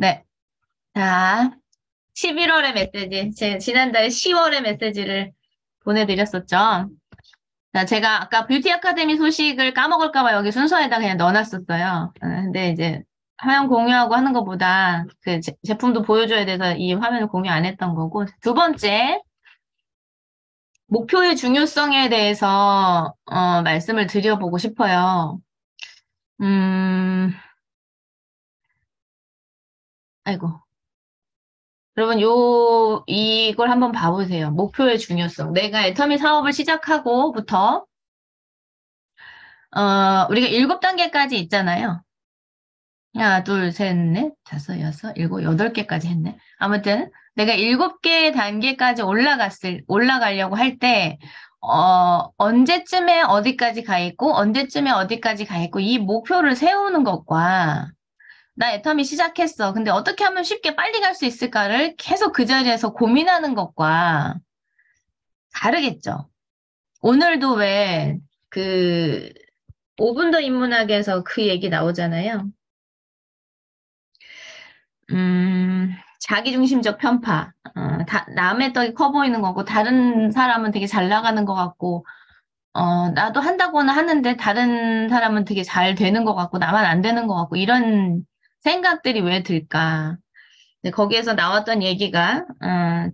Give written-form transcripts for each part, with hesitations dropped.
네. 자, 11월의 메시지. 지난달에 10월의 메시지를 보내드렸었죠. 자, 제가 아까 뷰티 아카데미 소식을 까먹을까봐 여기 순서에다 그냥 넣어놨었어요. 근데 이제 화면 공유하고 하는 것보다 그 제품도 보여줘야 돼서 이 화면을 공유 안 했던 거고. 두 번째, 목표의 중요성에 대해서, 말씀을 드려보고 싶어요. 음, 아이고. 여러분, 이걸 한번 봐보세요. 목표의 중요성. 내가 애터미 사업을 시작하고부터, 우리가 7단계까지 있잖아요. 하나, 둘, 셋, 넷, 다섯, 여섯, 일곱, 8개까지 했네. 아무튼, 내가 7개 단계까지 올라가려고 할 때, 언제쯤에 어디까지 가 있고, 언제쯤에 어디까지 가 있고, 이 목표를 세우는 것과, 나 애터미 시작했어. 근데 어떻게 하면 쉽게 빨리 갈 수 있을까를 계속 그 자리에서 고민하는 것과 다르겠죠. 오늘도 왜 그 5분 더 인문학에서 그 얘기 나오잖아요. 자기중심적 편파. 남의 떡이 커 보이는 거고 다른 사람은 되게 잘 나가는 것 같고 나도 한다고는 하는데 다른 사람은 되게 잘 되는 것 같고 나만 안 되는 것 같고 이런 생각들이 왜 들까? 근데 거기에서 나왔던 얘기가,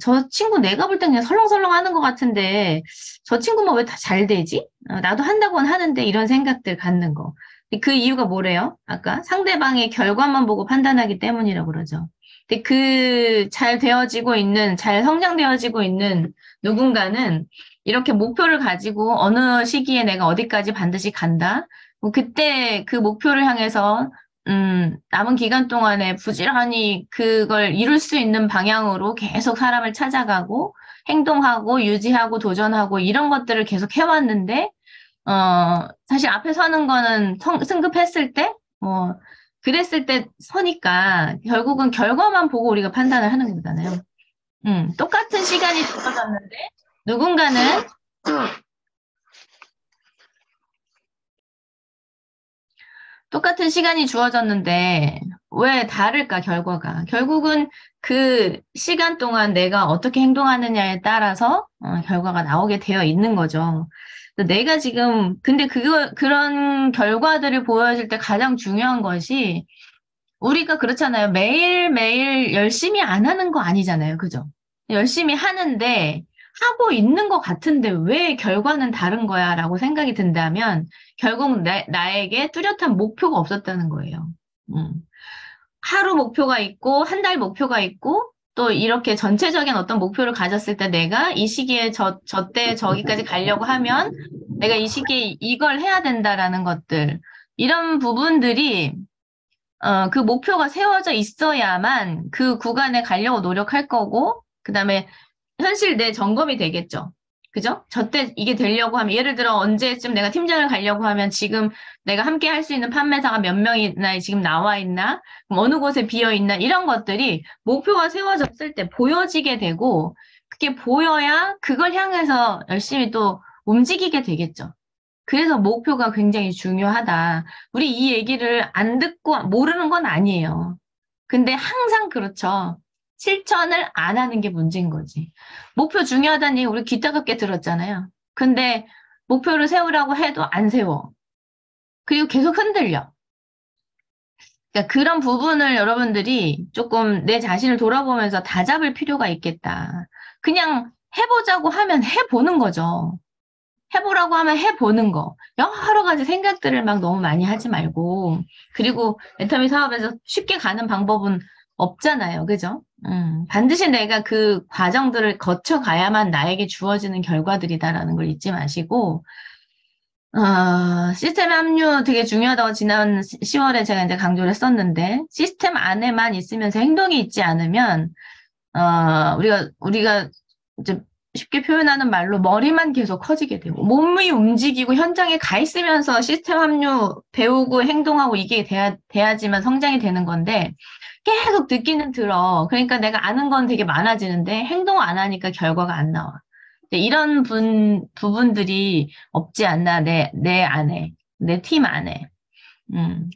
저 친구 내가 볼 땐 그냥 설렁설렁 하는 것 같은데, 저 친구만 왜 다 잘 되지? 나도 한다고는 하는데 이런 생각들 갖는 거. 그 이유가 뭐래요? 아까 상대방의 결과만 보고 판단하기 때문이라고 그러죠. 근데 그 잘 되어지고 있는, 잘 성장되어지고 있는 누군가는 이렇게 목표를 가지고 어느 시기에 내가 어디까지 반드시 간다. 뭐 그때 그 목표를 향해서 남은 기간 동안에 부지런히 그걸 이룰 수 있는 방향으로 계속 사람을 찾아가고, 행동하고, 유지하고, 도전하고, 이런 것들을 계속 해왔는데, 사실 앞에 서는 거는 승급했을 때, 그랬을 때 서니까, 결국은 결과만 보고 우리가 판단을 하는 거잖아요. 똑같은 시간이 주어졌는데, 누군가는 똑같은 시간이 주어졌는데 왜 다를까, 결과가? 결국은 그 시간 동안 내가 어떻게 행동하느냐에 따라서 결과가 나오게 되어 있는 거죠. 내가 지금 근데 그런 결과들을 보여줄 때 가장 중요한 것이 우리가 그렇잖아요. 매일매일 열심히 안 하는 거 아니잖아요. 그죠? 열심히 하는데 하고 있는 것 같은데 왜 결과는 다른 거야? 라고 생각이 든다면 결국 나에게 뚜렷한 목표가 없었다는 거예요. 음. 하루 목표가 있고 한 달 목표가 있고 또 이렇게 전체적인 어떤 목표를 가졌을 때 내가 이 시기에 저때 저기까지 가려고 하면 내가 이 시기에 이걸 해야 된다라는 것들 이런 부분들이 그 목표가 세워져 있어야만 그 구간에 가려고 노력할 거고, 그 다음에 현실 내 점검이 되겠죠. 그죠? 저때 이게 되려고 하면, 예를 들어 언제쯤 내가 팀장을 가려고 하면 지금 내가 함께 할 수 있는 판매사가 몇 명이나 지금 나와 있나? 그럼 어느 곳에 비어 있나? 이런 것들이 목표가 세워졌을 때 보여지게 되고, 그게 보여야 그걸 향해서 열심히 또 움직이게 되겠죠. 그래서 목표가 굉장히 중요하다. 우리 이 얘기를 안 듣고 모르는 건 아니에요. 근데 항상 그렇죠. 실천을 안 하는 게 문제인 거지. 목표 중요하다는 얘기 우리 귀 따갑게 들었잖아요. 근데 목표를 세우라고 해도 안 세워. 그리고 계속 흔들려. 그러니까 그런 부분을 여러분들이 조금 내 자신을 돌아보면서 다잡을 필요가 있겠다. 그냥 해보자고 하면 해보는 거죠. 해보라고 하면 해보는 거. 여러 가지 생각들을 막 너무 많이 하지 말고. 그리고 애터미 사업에서 쉽게 가는 방법은 없잖아요. 그죠? 반드시 내가 그 과정들을 거쳐가야만 나에게 주어지는 결과들이다라는 걸 잊지 마시고, 시스템 합류 되게 중요하다고 지난 10월에 제가 이제 강조를 했었는데, 시스템 안에만 있으면서 행동이 있지 않으면, 우리가 이제 쉽게 표현하는 말로 머리만 계속 커지게 되고 몸이 움직이고 현장에 가 있으면서 시스템 합류 배우고 행동하고 이게 돼야지만 성장이 되는 건데 계속 듣기는 들어. 그러니까 내가 아는 건 되게 많아지는데 행동 안 하니까 결과가 안 나와. 이런 부분들이 없지 않나 내 안에 내 팀 안에.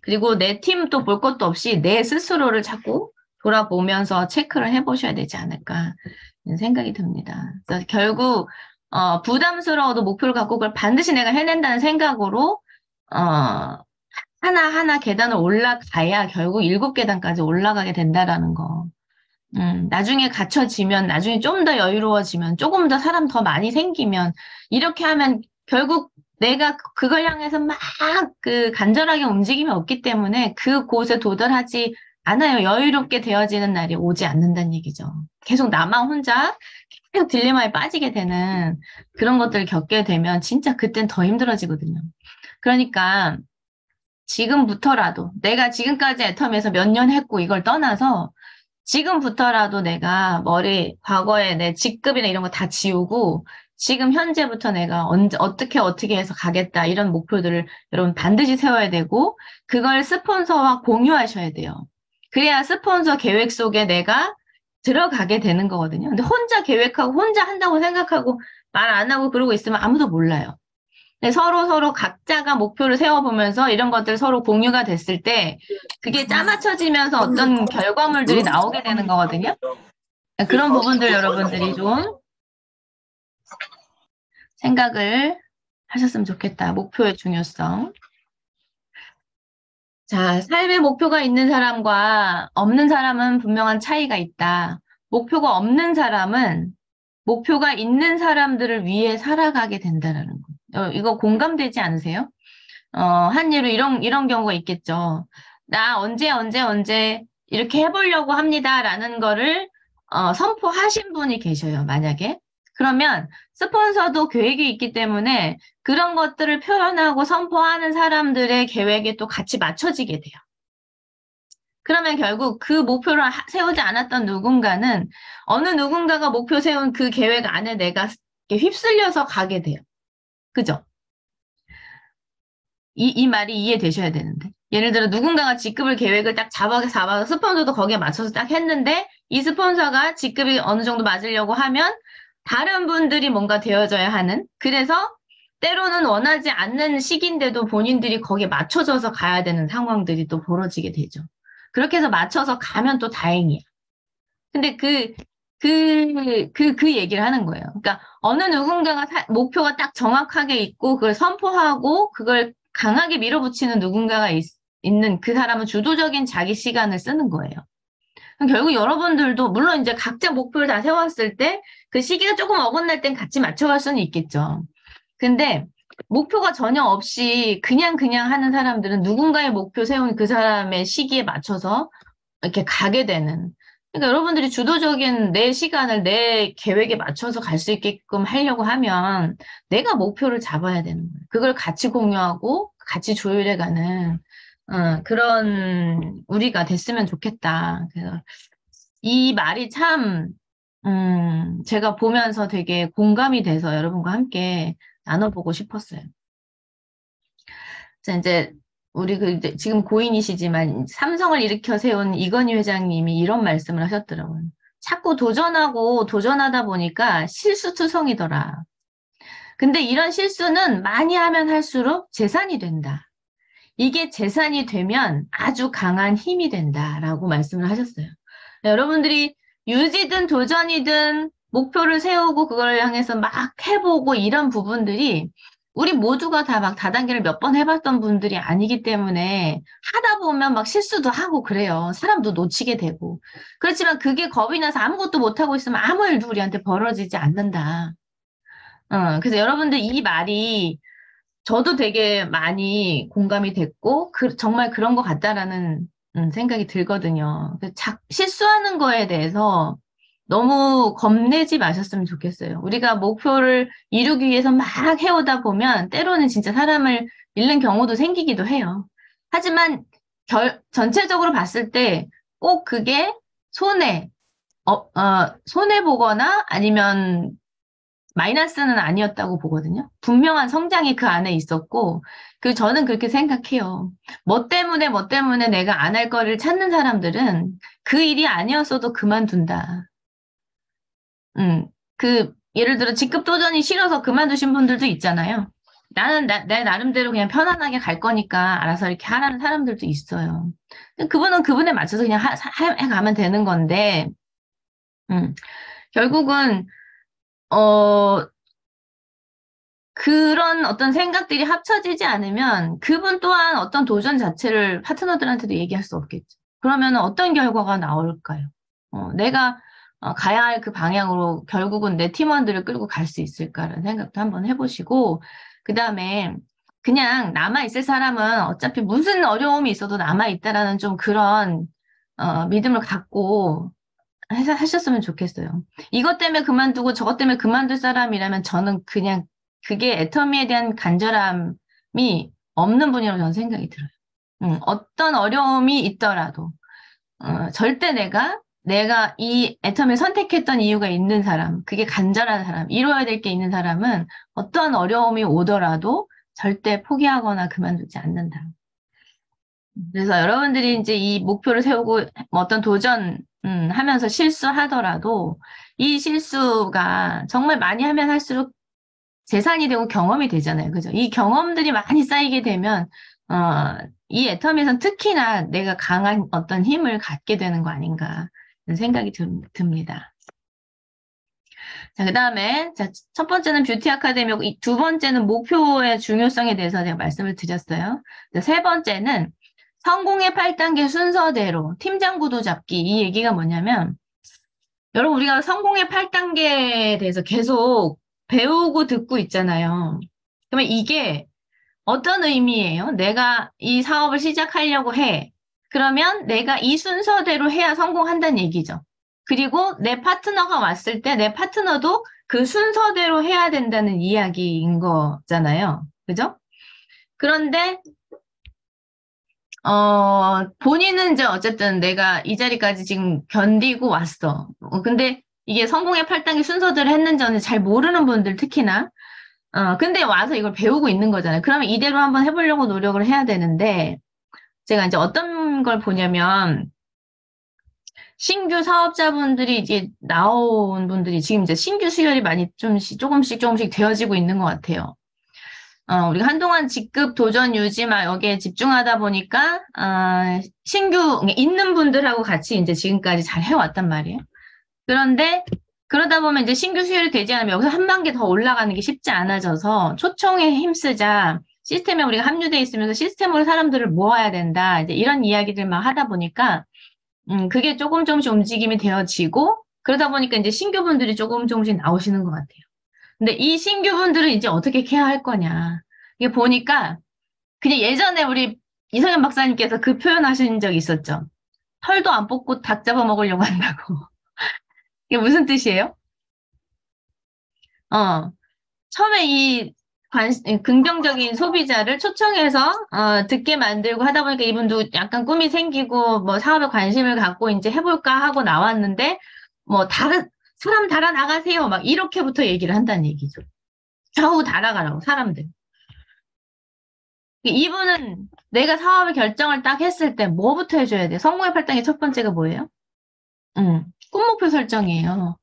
그리고 내 팀 또 볼 것도 없이 내 스스로를 자꾸 돌아보면서 체크를 해보셔야 되지 않을까 생각이 듭니다. 그래서 결국 부담스러워도 목표를 갖고 그걸 반드시 내가 해낸다는 생각으로 하나하나 계단을 올라가야 결국 7계단까지 올라가게 된다라는 거. 나중에 갖춰지면, 나중에 좀 더 여유로워지면, 조금 더 사람 더 많이 생기면, 이렇게 하면 결국 내가 그걸 향해서 막 간절하게 움직임이 없기 때문에 그곳에 도달하지 않아요. 여유롭게 되어지는 날이 오지 않는다는 얘기죠. 계속 나만 혼자 계속 딜레마에 빠지게 되는 그런 것들을 겪게 되면 진짜 그땐 더 힘들어지거든요. 그러니까 지금부터라도 내가 지금까지 애텀에서 몇 년 했고 이걸 떠나서 지금부터라도 내가 과거에 내 직급이나 이런 거 다 지우고 지금 현재부터 내가 어떻게 해서 가겠다 이런 목표들을 여러분 반드시 세워야 되고 그걸 스폰서와 공유하셔야 돼요. 그래야 스폰서 계획 속에 내가 들어가게 되는 거거든요. 근데 혼자 계획하고 혼자 한다고 생각하고 말 안 하고 그러고 있으면 아무도 몰라요. 근데 서로 각자가 목표를 세워보면서 이런 것들 서로 공유가 됐을 때 그게 짜맞춰지면서 어떤 결과물들이 나오게 되는 거거든요. 그런 부분들 여러분들이 좀 생각을 하셨으면 좋겠다. 목표의 중요성. 자, 삶의 목표가 있는 사람과 없는 사람은 분명한 차이가 있다. 목표가 없는 사람은 목표가 있는 사람들을 위해 살아가게 된다라는 거. 이거 공감되지 않으세요? 한 예로 이런 경우가 있겠죠. 나 언제 이렇게 해보려고 합니다라는 거를 선포하신 분이 계셔요, 만약에. 그러면 스폰서도 계획이 있기 때문에 그런 것들을 표현하고 선포하는 사람들의 계획에 또 같이 맞춰지게 돼요. 그러면 결국 그 목표를 세우지 않았던 누군가는 어느 누군가가 목표 세운 그 계획 안에 내가 휩쓸려서 가게 돼요. 그죠? 이 말이 이해되셔야 되는데. 예를 들어 누군가가 직급을 계획을 딱 잡아서 스폰서도 거기에 맞춰서 딱 했는데 이 스폰서가 직급이 어느 정도 맞으려고 하면 다른 분들이 뭔가 되어져야 하는 그래서 때로는 원하지 않는 시기인데도 본인들이 거기에 맞춰져서 가야 되는 상황들이 또 벌어지게 되죠. 그렇게 해서 맞춰서 가면 또 다행이에요. 근데 그 얘기를 하는 거예요. 그러니까 어느 누군가가 목표가 딱 정확하게 있고 그걸 선포하고 그걸 강하게 밀어붙이는 누군가가 있는 그 사람은 주도적인 자기 시간을 쓰는 거예요. 그럼 결국 여러분들도 물론 이제 각자 목표를 다 세웠을 때 그 시기가 조금 어긋날 땐 같이 맞춰갈 수는 있겠죠. 근데 목표가 전혀 없이 그냥 하는 사람들은 누군가의 목표 세운 그 사람의 시기에 맞춰서 이렇게 가게 되는. 그러니까 여러분들이 주도적인 내 시간을 내 계획에 맞춰서 갈 수 있게끔 하려고 하면 내가 목표를 잡아야 되는 거예요. 그걸 같이 공유하고 같이 조율해가는 그런 우리가 됐으면 좋겠다. 그래서 이 말이 참 제가 보면서 되게 공감이 돼서 여러분과 함께 나눠보고 싶었어요. 자, 이제 우리 이제 지금 고인이시지만 삼성을 일으켜 세운 이건희 회장님이 이런 말씀을 하셨더라고요. 자꾸 도전하다 보니까 실수투성이더라. 근데 이런 실수는 많이 하면 할수록 재산이 된다. 이게 재산이 되면 아주 강한 힘이 된다라고 말씀을 하셨어요. 여러분들이 유지든 도전이든 목표를 세우고 그걸 향해서 막 해보고 이런 부분들이 우리 모두가 다 막 다단계를 몇 번 해봤던 분들이 아니기 때문에 하다 보면 막 실수도 하고 그래요. 사람도 놓치게 되고. 그렇지만 그게 겁이 나서 아무것도 못하고 있으면 아무 일도 우리한테 벌어지지 않는다. 그래서 여러분들 이 말이 저도 되게 많이 공감이 됐고, 정말 그런 것 같다라는 생각이 들거든요. 실수하는 거에 대해서 너무 겁내지 마셨으면 좋겠어요. 우리가 목표를 이루기 위해서 막 해오다 보면 때로는 진짜 사람을 잃는 경우도 생기기도 해요. 하지만 전체적으로 봤을 때 꼭 그게 손해보거나 아니면 마이너스는 아니었다고 보거든요. 분명한 성장이 그 안에 있었고, 저는 그렇게 생각해요. 뭐 때문에 내가 안 할 거를 찾는 사람들은 그 일이 아니었어도 그만둔다. 예를 들어 직급 도전이 싫어서 그만두신 분들도 있잖아요. 내 나름대로 그냥 편안하게 갈 거니까 알아서 이렇게 하라는 사람들도 있어요. 그분은 그분에 맞춰서 그냥 해가면 되는 건데, 음, 결국은, 어, 그런 어떤 생각들이 합쳐지지 않으면 그분 또한 어떤 도전 자체를 파트너들한테도 얘기할 수 없겠죠. 그러면 어떤 결과가 나올까요? 내가 가야 할 그 방향으로 결국은 내 팀원들을 끌고 갈 수 있을까라는 생각도 한번 해보시고, 그 다음에 그냥 남아있을 사람은 어차피 무슨 어려움이 있어도 남아있다라는 좀 그런 믿음을 갖고 하셨으면 좋겠어요. 이것 때문에 그만두고 저것 때문에 그만둘 사람이라면 저는 그냥 그게 애터미에 대한 간절함이 없는 분이라고 저는 생각이 들어요. 어떤 어려움이 있더라도 절대 내가 이 애터미를 선택했던 이유가 있는 사람, 그게 간절한 사람, 이루어야 될 게 있는 사람은 어떠한 어려움이 오더라도 절대 포기하거나 그만두지 않는다. 그래서 여러분들이 이제 이 목표를 세우고 어떤 도전 하면서 실수하더라도 이 실수가 정말 많이 하면 할수록 재산이 되고 경험이 되잖아요. 그죠? 이 경험들이 많이 쌓이게 되면 이 애터미에선 특히나 내가 강한 어떤 힘을 갖게 되는 거 아닌가 생각이 듭니다. 자, 그다음에 첫 번째는 뷰티 아카데미고 이 두 번째는 목표의 중요성에 대해서 제가 말씀을 드렸어요. 세 번째는 성공의 8단계 순서대로 팀장 구도 잡기. 이 얘기가 뭐냐면 여러분 우리가 성공의 8단계에 대해서 계속 배우고 듣고 있잖아요. 그러면 이게 어떤 의미예요? 내가 이 사업을 시작하려고 해. 그러면 내가 이 순서대로 해야 성공한다는 얘기죠. 그리고 내 파트너가 왔을 때 내 파트너도 그 순서대로 해야 된다는 이야기인 거잖아요. 그죠? 그런데 본인은 이제 어쨌든 내가 이 자리까지 지금 견디고 왔어. 근데 이게 성공의 8단계 순서대로 했는지는 잘 모르는 분들 특히나 근데 와서 이걸 배우고 있는 거잖아요. 그러면 이대로 한번 해보려고 노력을 해야 되는데, 제가 이제 어떤 걸 보냐면, 신규 사업자분들이 이제 나온 분들이 지금 이제 신규 수혈이 많이 조금씩 되어지고 있는 것 같아요. 우리가 한동안 직급 도전 유지 막 여기에 집중하다 보니까, 신규, 있는 분들하고 같이 이제 지금까지 잘 해왔단 말이에요. 그런데 그러다 보면 이제 신규 수혈이 되지 않으면 여기서 한 단계 더 올라가는 게 쉽지 않아져서 초청에 힘쓰자. 시스템에 우리가 합류돼 있으면서 시스템으로 사람들을 모아야 된다. 이제 이런 이야기들만 하다 보니까 그게 조금씩 움직임이 되어지고 그러다 보니까 이제 신규분들이 조금씩 나오시는 것 같아요. 근데 이 신규분들은 이제 어떻게 케어할 거냐. 이게 보니까 그냥 예전에 우리 이성현 박사님께서 그 표현하신 적이 있었죠. 털도 안 뽑고 닭 잡아먹으려고 한다고. 이게 무슨 뜻이에요? 어, 처음에 긍정적인 소비자를 초청해서, 듣게 만들고 하다 보니까 이분도 약간 꿈이 생기고, 뭐 사업에 관심을 갖고 이제 해볼까 하고 나왔는데, 뭐, 사람 달아나가세요. 막 이렇게부터 얘기를 한다는 얘기죠. 겨우 달아가라고, 사람들. 이분은 내가 사업의 결정을 딱 했을 때 뭐부터 해줘야 돼? 성공의 8단계 첫 번째가 뭐예요? 꿈 목표 설정이에요.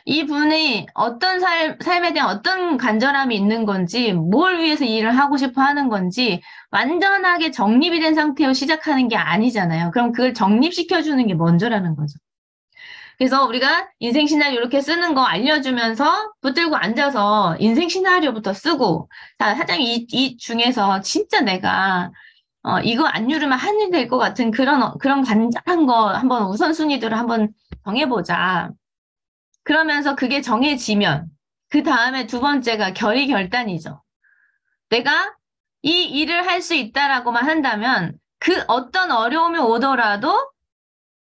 이분이 어떤 삶에 대한 어떤 간절함이 있는 건지, 뭘 위해서 일을 하고 싶어 하는 건지, 완전하게 정립이 된 상태로 시작하는 게 아니잖아요. 그럼 그걸 정립시켜주는 게 먼저라는 거죠. 그래서 우리가 인생 시나리오 이렇게 쓰는 거 알려주면서 붙들고 앉아서 인생 시나리오부터 쓰고, 자, 사장님 이 중에서 진짜 내가 이거 안 누르면 한일 될 것 같은 그런 간절한 거 한번 우선순위들을 한번 정해보자. 그러면서 그게 정해지면 그 다음에 두 번째가 결의결단이죠. 내가 이 일을 할 수 있다라고만 한다면 그 어떤 어려움이 오더라도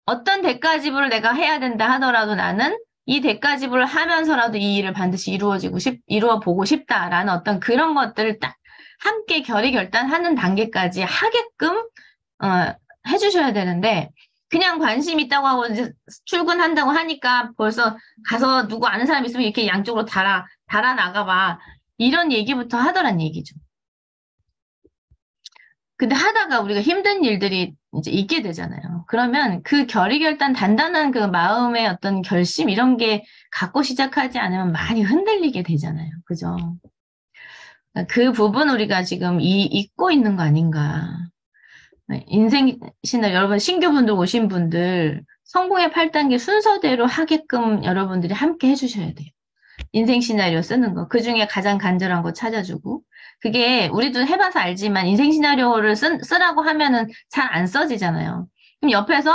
어떤 대가 지불을 내가 해야 된다 하더라도 나는 이 대가 지불을 하면서라도 이 일을 반드시 이루어 보고 싶다라는 어떤 그런 것들을 딱 함께 결의결단하는 단계까지 하게끔 해주셔야 되는데 그냥 관심 있다고 하고 이제 출근한다고 하니까 벌써 가서 누구 아는 사람 있으면 이렇게 양쪽으로 달아 나가봐. 이런 얘기부터 하더란 얘기죠. 근데 하다가 우리가 힘든 일들이 이제 있게 되잖아요. 그러면 그 결의결단 단단한 그 마음의 어떤 결심 이런 게 갖고 시작하지 않으면 많이 흔들리게 되잖아요. 그죠? 그 부분 우리가 지금 잊고 있는 거 아닌가. 인생 시나리오, 여러분, 신규분들 오신 분들, 성공의 8단계 순서대로 하게끔 여러분들이 함께 해주셔야 돼요. 인생 시나리오 쓰는 거. 그 중에 가장 간절한 거 찾아주고. 그게 우리도 해봐서 알지만 인생 시나리오를 쓰라고 하면은 잘 안 써지잖아요. 그럼 옆에서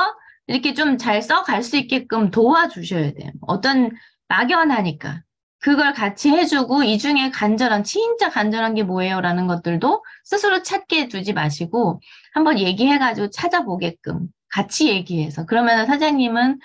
이렇게 좀 잘 써갈 수 있게끔 도와주셔야 돼요. 어떤 막연하니까. 그걸 같이 해주고 이 중에 간절한, 진짜 간절한 게 뭐예요? 라는 것들도 스스로 찾게 두지 마시고 한번 얘기해가지고 찾아보게끔 같이 얘기해서 그러면 사장님은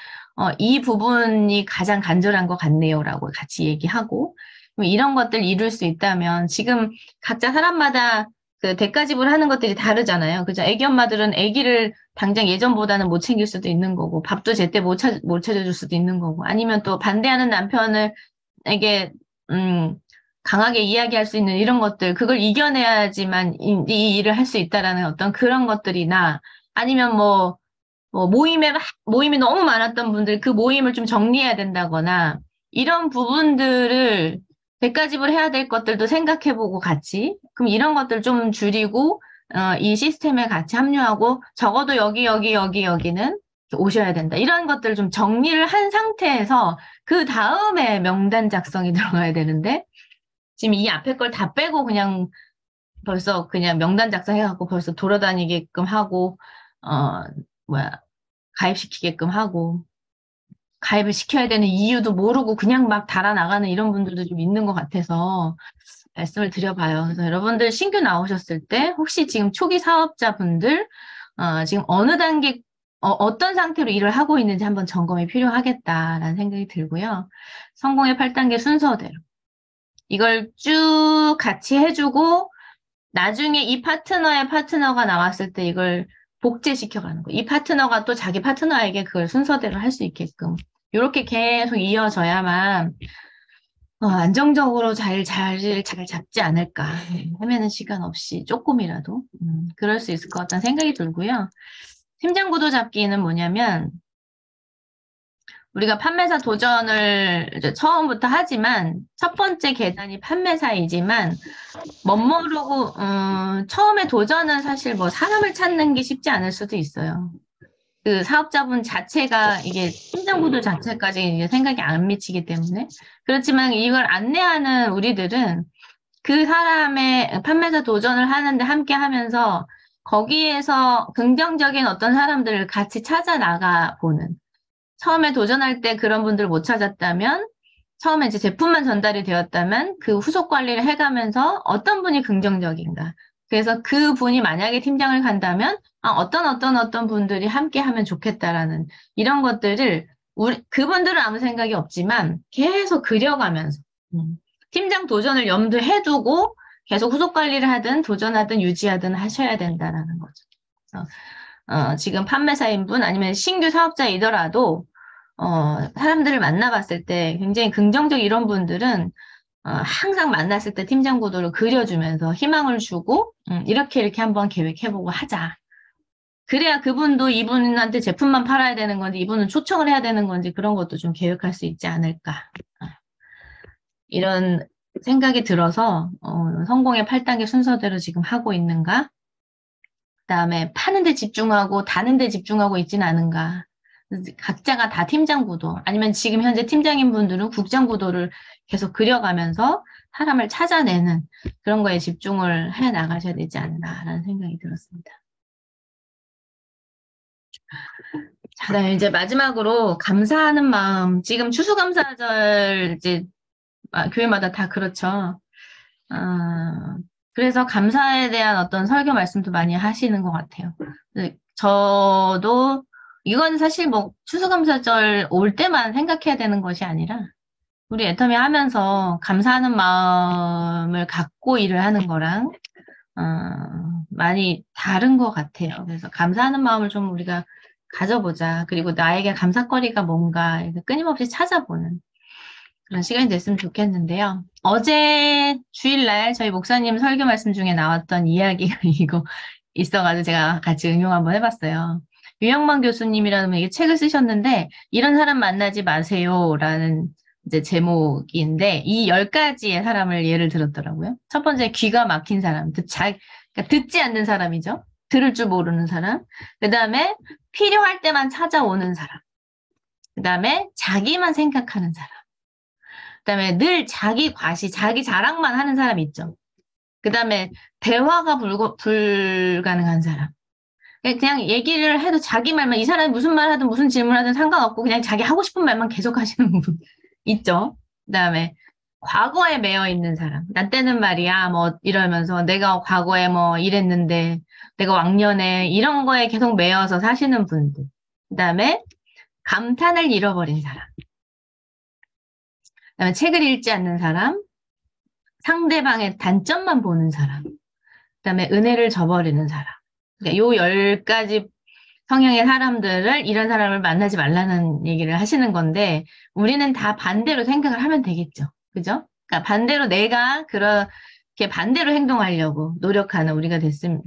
이 부분이 가장 간절한 것 같네요라고 같이 얘기하고 이런 것들 이룰 수 있다면 지금 각자 사람마다 그 대가 지불하는 것들이 다르잖아요. 그죠? 애기 엄마들은 애기를 당장 예전보다는 못 챙길 수도 있는 거고 밥도 제때 못 차려줄 수도 있는 거고 아니면 또 반대하는 남편을 에게 강하게 이야기할 수 있는 이런 것들 그걸 이겨내야지만 이 일을 할 수 있다라는 어떤 그런 것들이나 아니면 모임이 너무 많았던 분들, 그 모임을 좀 정리해야 된다거나, 이런 부분들을 대가집을 해야 될 것들도 생각해보고 같이, 그럼 이런 것들 좀 줄이고, 이 시스템에 같이 합류하고, 적어도 여기는 오셔야 된다. 이런 것들 좀 정리를 한 상태에서, 그 다음에 명단 작성이 들어가야 되는데, 지금 이 앞에 걸 다 빼고 그냥 벌써 그냥 명단 작성해갖고 벌써 돌아다니게끔 하고, 어, 가입시키게끔 하고, 가입을 시켜야 되는 이유도 모르고 그냥 막 달아나가는 이런 분들도 좀 있는 것 같아서 말씀을 드려봐요. 그래서 여러분들 신규 나오셨을 때 혹시 지금 초기 사업자분들, 지금 어느 단계, 어떤 상태로 일을 하고 있는지 한번 점검이 필요하겠다라는 생각이 들고요. 성공의 8단계 순서대로. 이걸 쭉 같이 해주고, 나중에 이 파트너의 파트너가 나왔을 때 이걸 복제시켜가는 거. 이 파트너가 또 자기 파트너에게 그걸 순서대로 할 수 있게끔. 이렇게 계속 이어져야만 안정적으로 잘 잡지 않을까. 헤매는 시간 없이 조금이라도 그럴 수 있을 것 같다는 생각이 들고요. 팀장 구도 잡기는 뭐냐면 우리가 판매사 도전을 이제 처음부터 하지만 첫 번째 계단이 판매사이지만 멋모르고 처음에 도전은 사실 뭐 사람을 찾는 게 쉽지 않을 수도 있어요. 그 사업자분 자체가 이게 팀장 구도 자체까지 이제 생각이 안 미치기 때문에 그렇지만 이걸 안내하는 우리들은 그 사람의 판매자 도전을 하는데 함께 하면서 거기에서 긍정적인 어떤 사람들을 같이 찾아 나가 보는 처음에 도전할 때 그런 분들 못 찾았다면 처음에 이제 제품만 전달이 되었다면 그 후속 관리를 해가면서 어떤 분이 긍정적인가. 그래서 그 분이 만약에 팀장을 간다면 어떤 분들이 함께 하면 좋겠다라는 이런 것들을 그분들은 아무 생각이 없지만 계속 그려가면서 팀장 도전을 염두에 두고 계속 후속 관리를 하든 도전하든 유지하든 하셔야 된다라는 거죠. 그래서 지금 판매사인 분 아니면 신규 사업자이더라도 사람들을 만나봤을 때 굉장히 긍정적 이런 분들은 항상 만났을 때 팀장 구도를 그려주면서 희망을 주고 이렇게 한번 계획해보고 하자. 그래야 그분도 이분한테 제품만 팔아야 되는 건지 이분은 초청을 해야 되는 건지 그런 것도 좀 계획할 수 있지 않을까. 이런 생각이 들어서 성공의 8단계 순서대로 지금 하고 있는가. 그다음에 파는 데 집중하고 다는 데 집중하고 있지는 않은가. 각자가 다 팀장 구도 아니면 지금 현재 팀장인 분들은 국장 구도를 계속 그려가면서 사람을 찾아내는 그런 거에 집중을 해 나가셔야 되지 않나라는 생각이 들었습니다. 자, 이제 마지막으로 감사하는 마음. 지금 추수감사절 이제 교회마다 다 그렇죠. 그래서 감사에 대한 어떤 설교 말씀도 많이 하시는 것 같아요. 저도 이건 사실 뭐 추수감사절 올 때만 생각해야 되는 것이 아니라 우리 애터미 하면서 감사하는 마음을 갖고 일을 하는 거랑 많이 다른 것 같아요. 그래서 감사하는 마음을 좀 우리가 가져보자. 그리고 나에게 감사거리가 뭔가 끊임없이 찾아보는 그런 시간이 됐으면 좋겠는데요. 어제 주일날 저희 목사님 설교 말씀 중에 나왔던 이야기가 이거 있어가지고 제가 같이 응용 한번 해봤어요. 유영만 교수님이라는 분이 책을 쓰셨는데 이런 사람 만나지 마세요라는 이제 제목인데 이 10가지의 사람을 예를 들었더라고요. 첫 번째 귀가 막힌 사람, 그러니까 듣지 않는 사람이죠. 들을 줄 모르는 사람. 그 다음에 필요할 때만 찾아오는 사람. 그 다음에 자기만 생각하는 사람. 그 다음에 늘 자기 과시, 자기 자랑만 하는 사람 있죠. 그 다음에 대화가 불가능한 사람. 그냥 얘기를 해도 자기 말만, 이 사람이 무슨 말 하든 무슨 질문 하든 상관없고 그냥 자기 하고 싶은 말만 계속 하시는 분 있죠. 그 다음에 과거에 매여 있는 사람. 나 때는 말이야, 뭐 이러면서 내가 과거에 뭐 이랬는데 내가 왕년에 이런 거에 계속 매여서 사시는 분들. 그 다음에 감탄을 잃어버린 사람. 그 다음에 책을 읽지 않는 사람. 상대방의 단점만 보는 사람. 그 다음에 은혜를 저버리는 사람. 그러니까 요 10가지 성향의 사람들을 이런 사람을 만나지 말라는 얘기를 하시는 건데 우리는 다 반대로 생각을 하면 되겠죠. 그죠? 그러니까 반대로 내가 그렇게 반대로 행동하려고 노력하는 우리가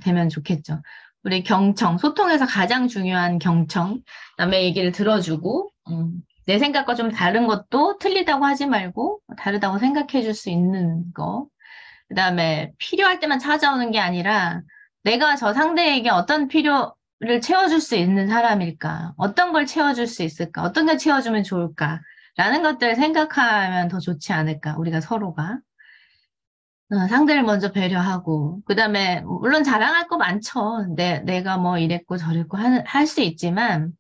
되면 좋겠죠. 우리 경청, 소통에서 가장 중요한 경청, 남의 얘기를 들어주고 내 생각과 좀 다른 것도 틀리다고 하지 말고 다르다고 생각해 줄 수 있는 거. 그다음에 필요할 때만 찾아오는 게 아니라 내가 저 상대에게 어떤 필요를 채워줄 수 있는 사람일까? 어떤 걸 채워줄 수 있을까? 어떤 걸 채워주면 좋을까? 라는 것들을 생각하면 더 좋지 않을까? 우리가 서로가. 상대를 먼저 배려하고, 그 다음에, 물론 자랑할 거 많죠. 내가 뭐 이랬고 저랬고 할 수 있지만,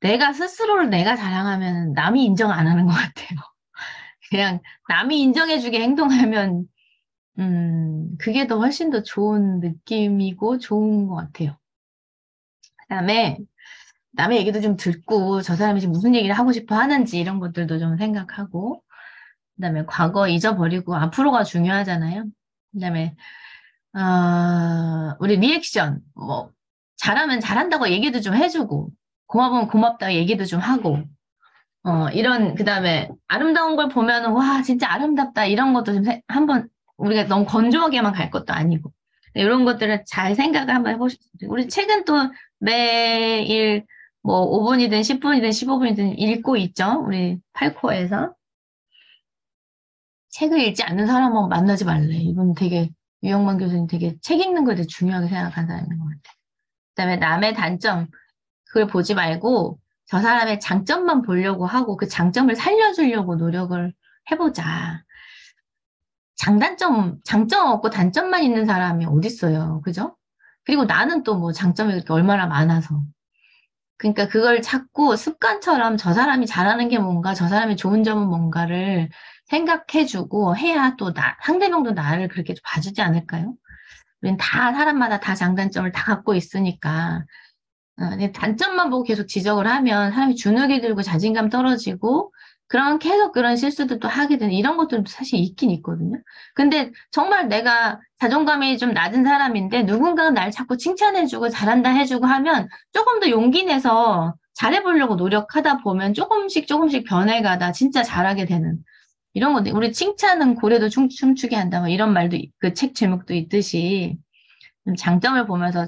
내가 스스로를 내가 자랑하면 남이 인정 안 하는 것 같아요. 그냥 남이 인정해주게 행동하면 그게 더 훨씬 더 좋은 느낌이고 좋은 것 같아요. 그 다음에 남의 얘기도 좀 듣고 저 사람이 지금 무슨 얘기를 하고 싶어 하는지 이런 것들도 좀 생각하고 그 다음에 과거 잊어버리고 앞으로가 중요하잖아요. 그 다음에 우리 리액션 뭐 잘하면 잘한다고 얘기도 좀 해주고 고마우면 고맙다고 얘기도 좀 하고 그 다음에 아름다운 걸 보면은 와 진짜 아름답다 이런 것도 좀 한번 우리가 너무 건조하게만 갈 것도 아니고 이런 것들을 잘 생각을 한번 해보시죠. 우리 책은 또 매일 뭐 5분이든 10분이든 15분이든 읽고 있죠. 우리 8코에서. 책을 읽지 않는 사람은 만나지 말래. 이분 되게 유영만 교수님 되게 책 읽는 걸 되게 중요하게 생각하는 사람인 것 같아요. 그다음에 남의 단점 그걸 보지 말고 저 사람의 장점만 보려고 하고 그 장점을 살려주려고 노력을 해보자. 장점 없고 단점만 있는 사람이 어딨어요. 그죠? 그리고 나는 또 뭐 장점이 그렇게 얼마나 많아서. 그러니까 그걸 찾고 습관처럼 저 사람이 잘하는 게 뭔가, 저 사람의 좋은 점은 뭔가를 생각해주고 해야 또 상대방도 나를 그렇게 봐주지 않을까요? 우리는 다 사람마다 다 장단점을 다 갖고 있으니까. 단점만 보고 계속 지적을 하면 사람이 주눅이 들고 자신감 떨어지고 계속 그런 실수들도 하게 되는 이런 것들도 사실 있긴 있거든요. 근데 정말 내가 자존감이 좀 낮은 사람인데 누군가가 날 자꾸 칭찬해주고 잘한다 해주고 하면 조금 더 용기 내서 잘해보려고 노력하다 보면 조금씩 변해가다 진짜 잘하게 되는 이런 건데 우리 칭찬은 고래도 춤추게 한다 뭐 이런 말도 그 책 제목도 있듯이 장점을 보면서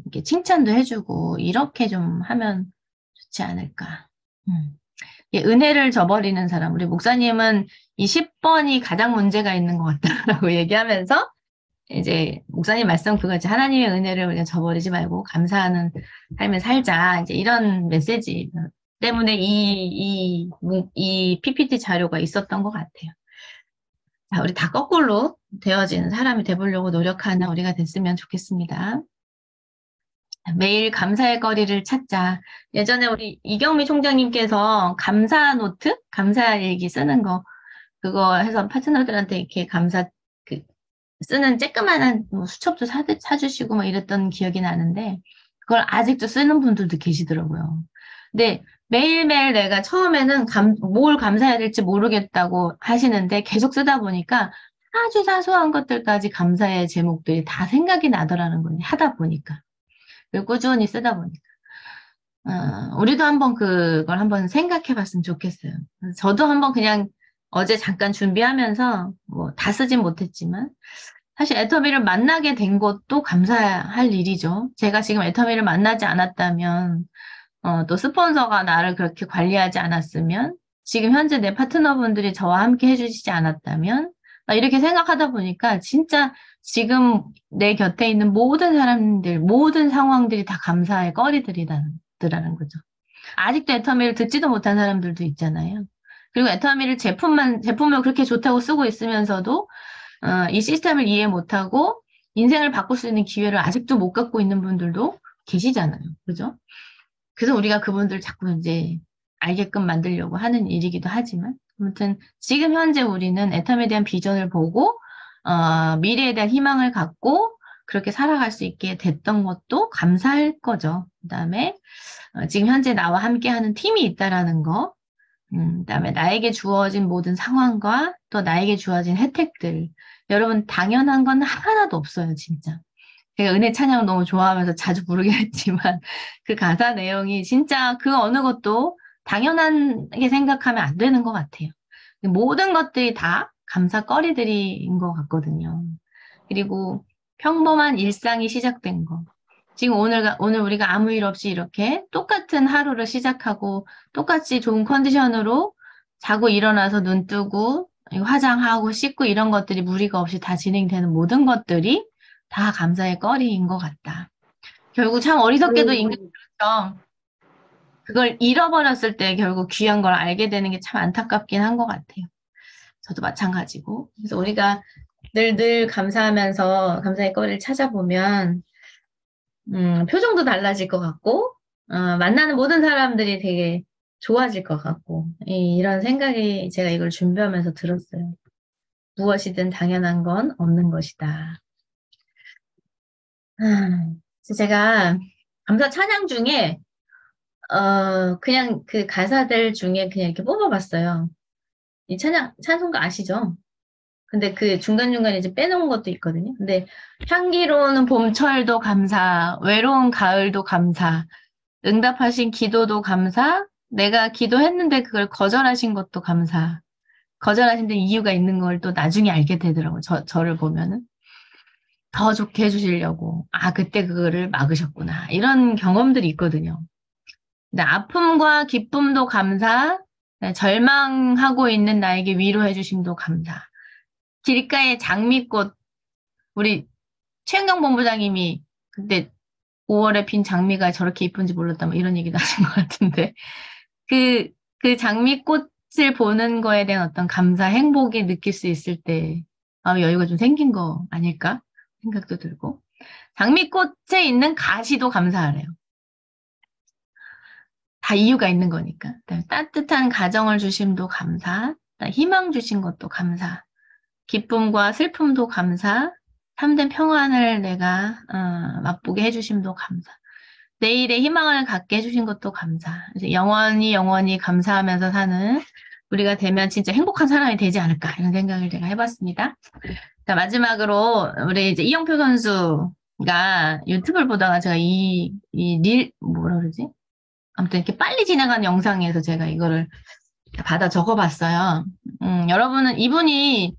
이렇게 칭찬도 해주고 이렇게 좀 하면 좋지 않을까. 예, 은혜를 저버리는 사람. 우리 목사님은 이 10번이 가장 문제가 있는 것 같다라고 얘기하면서 이제 목사님 말씀 그거지. 하나님의 은혜를 우리가 저버리지 말고 감사하는 삶을 살자. 이제 이런 메시지 때문에 이 PPT 자료가 있었던 것 같아요. 자, 우리 다 거꾸로 되어지는 사람이 돼보려고 노력하는 우리가 됐으면 좋겠습니다. 매일 감사의 거리를 찾자. 예전에 우리 이경미 총장님께서 감사 노트? 감사 일기 쓰는 거, 그거 해서 파트너들한테 이렇게 쓰는 쬐끄만한 뭐 수첩도 사주시고 막 이랬던 기억이 나는데, 그걸 아직도 쓰는 분들도 계시더라고요. 근데 매일매일 내가 처음에는 뭘 감사해야 될지 모르겠다고 하시는데 계속 쓰다 보니까 아주 사소한 것들까지 감사의 제목들이 다 생각이 나더라는 거예요. 하다 보니까. 꾸준히 쓰다 보니까. 우리도 한번 그걸 한번 생각해 봤으면 좋겠어요. 저도 한번 그냥 어제 잠깐 준비하면서 뭐 다 쓰진 못했지만 사실 애터미를 만나게 된 것도 감사할 일이죠. 제가 지금 애터미를 만나지 않았다면 또 스폰서가 나를 그렇게 관리하지 않았으면 지금 현재 내 파트너분들이 저와 함께 해주시지 않았다면, 막 이렇게 생각하다 보니까 진짜 지금 내 곁에 있는 모든 사람들, 모든 상황들이 다 감사의 거리들이라는 거죠. 아직도 애터미를 듣지도 못한 사람들도 있잖아요. 그리고 애터미를 제품을 그렇게 좋다고 쓰고 있으면서도, 이 시스템을 이해 못하고 인생을 바꿀 수 있는 기회를 아직도 못 갖고 있는 분들도 계시잖아요. 그죠? 그래서 우리가 그분들 자꾸 이제 알게끔 만들려고 하는 일이기도 하지만, 아무튼 지금 현재 우리는 애텀에 대한 비전을 보고, 미래에 대한 희망을 갖고 그렇게 살아갈 수 있게 됐던 것도 감사할 거죠. 그다음에 지금 현재 나와 함께하는 팀이 있다라는 거, 그다음에 나에게 주어진 모든 상황과 또 나에게 주어진 혜택들, 여러분 당연한 건 하나도 없어요, 진짜. 제가 은혜 찬양을 너무 좋아하면서 자주 부르긴 했지만 그 가사 내용이 진짜 그 어느 것도 당연하게 생각하면 안 되는 것 같아요. 모든 것들이 다 감사거리들인 것 같거든요. 그리고 평범한 일상이 시작된 거. 지금 오늘 우리가 아무 일 없이 이렇게 똑같은 하루를 시작하고 똑같이 좋은 컨디션으로 자고 일어나서 눈 뜨고 화장하고 씻고 이런 것들이 무리가 없이 다 진행되는 모든 것들이 다 감사의 거리인 것 같다. 결국 참 어리석게도 인간이 그렇죠. 그걸 잃어버렸을 때 결국 귀한 걸 알게 되는 게 참 안타깝긴 한 것 같아요. 저도 마찬가지고. 그래서 우리가 늘 감사하면서 감사의 거리를 찾아보면, 표정도 달라질 것 같고, 만나는 모든 사람들이 되게 좋아질 것 같고, 이런 생각이 제가 이걸 준비하면서 들었어요. 무엇이든 당연한 건 없는 것이다. 제가 감사 찬양 중에, 그냥 그 가사들 중에 그냥 이렇게 뽑아봤어요. 이 찬송가 아시죠? 근데 그 중간중간에 이제 빼놓은 것도 있거든요. 근데 향기로운 봄철도 감사, 외로운 가을도 감사, 응답하신 기도도 감사, 내가 기도했는데 그걸 거절하신 것도 감사. 거절하신 데 이유가 있는 걸 또 나중에 알게 되더라고요. 저를 보면은. 더 좋게 해주시려고. 아, 그때 그거를 막으셨구나. 이런 경험들이 있거든요. 근데 아픔과 기쁨도 감사, 절망하고 있는 나에게 위로해 주심도 감사. 길가에 장미꽃, 우리 최은경 본부장님이 그때 5월에 핀 장미가 저렇게 이쁜지 몰랐다, 뭐 이런 얘기도 하신 것 같은데. 그, 그 장미꽃을 보는 거에 대한 어떤 감사, 행복이 느낄 수 있을 때, 여유가 좀 생긴 거 아닐까? 생각도 들고. 장미꽃에 있는 가시도 감사하래요. 다 이유가 있는 거니까. 따뜻한 가정을 주심도 감사, 희망 주신 것도 감사, 기쁨과 슬픔도 감사, 참된 평안을 내가 맛보게 해주심도 감사, 내일의 희망을 갖게 해주신 것도 감사. 이제 영원히 감사하면서 사는 우리가 되면 진짜 행복한 사람이 되지 않을까 이런 생각을 제가 해봤습니다. 자, 마지막으로 우리 이제 이영표 선수가 유튜브를 보다가 제가 뭐라 그러지? 아무튼 이렇게 빨리 지나가는 영상에서 제가 이거를 받아 적어봤어요. 여러분은 이분이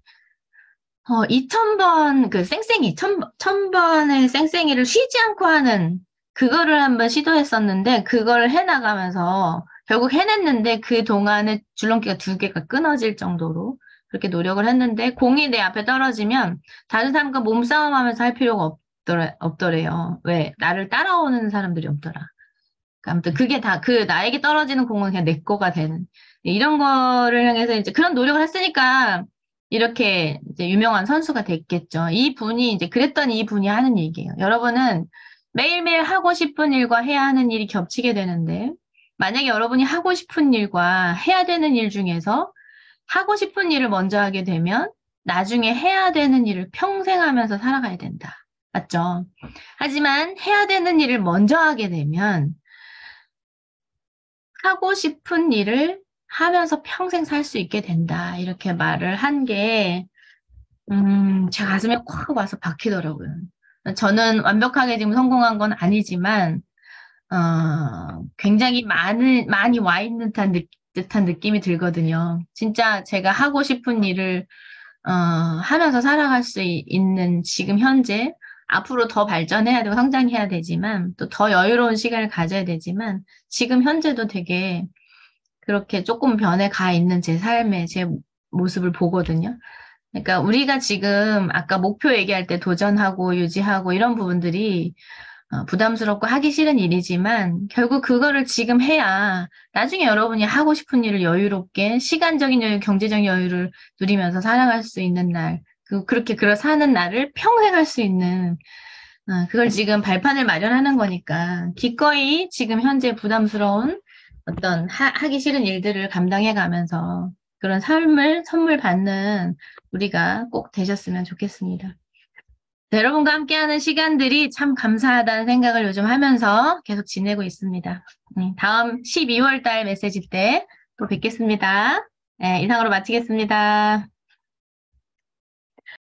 2000번 그 쌩쌩이 1000번의 쌩쌩이를 쉬지 않고 하는 그거를 한번 시도했었는데 그걸 해나가면서 결국 해냈는데 그 동안에 줄넘기가 2개가 끊어질 정도로 그렇게 노력을 했는데 공이 내 앞에 떨어지면 다른 사람과 몸싸움하면서 할 필요가 없더래요. 왜? 나를 따라오는 사람들이 없더라. 아무튼 그게 다 나에게 떨어지는 공은 그냥 내 거가 되는 이런 거를 향해서 이제 그런 노력을 했으니까 이렇게 이제 유명한 선수가 됐겠죠. 이분이 이제 그랬던 이분이 하는 얘기예요. 여러분은 매일매일 하고 싶은 일과 해야 하는 일이 겹치게 되는데 만약에 여러분이 하고 싶은 일과 해야 되는 일 중에서 하고 싶은 일을 먼저 하게 되면 나중에 해야 되는 일을 평생 하면서 살아가야 된다. 맞죠? 하지만 해야 되는 일을 먼저 하게 되면 하고 싶은 일을 하면서 평생 살 수 있게 된다. 이렇게 말을 한 게, 제 가슴에 콱 와서 박히더라고요. 저는 완벽하게 지금 성공한 건 아니지만, 굉장히 많이 와 있는 듯한 느낌이 들거든요. 진짜 제가 하고 싶은 일을, 하면서 살아갈 수 있는 지금 현재, 앞으로 더 발전해야 되고 성장해야 되지만, 또 더 여유로운 시간을 가져야 되지만, 지금 현재도 되게 그렇게 조금 변해가 있는 제 삶의 제 모습을 보거든요. 그러니까 우리가 지금 아까 목표 얘기할 때 도전하고 유지하고 이런 부분들이 부담스럽고 하기 싫은 일이지만 결국 그거를 지금 해야 나중에 여러분이 하고 싶은 일을 여유롭게 시간적인 여유, 경제적인 여유를 누리면서 살아갈 수 있는 날, 그렇게 사는 날을 평생 할 수 있는 그걸 지금 발판을 마련하는 거니까 기꺼이 지금 현재 부담스러운 어떤 하기 싫은 일들을 감당해 가면서 그런 삶을 선물 받는 우리가 꼭 되셨으면 좋겠습니다. 네, 여러분과 함께하는 시간들이 참 감사하다는 생각을 요즘 하면서 계속 지내고 있습니다. 다음 12월 달 메시지 때 또 뵙겠습니다. 네, 이상으로 마치겠습니다.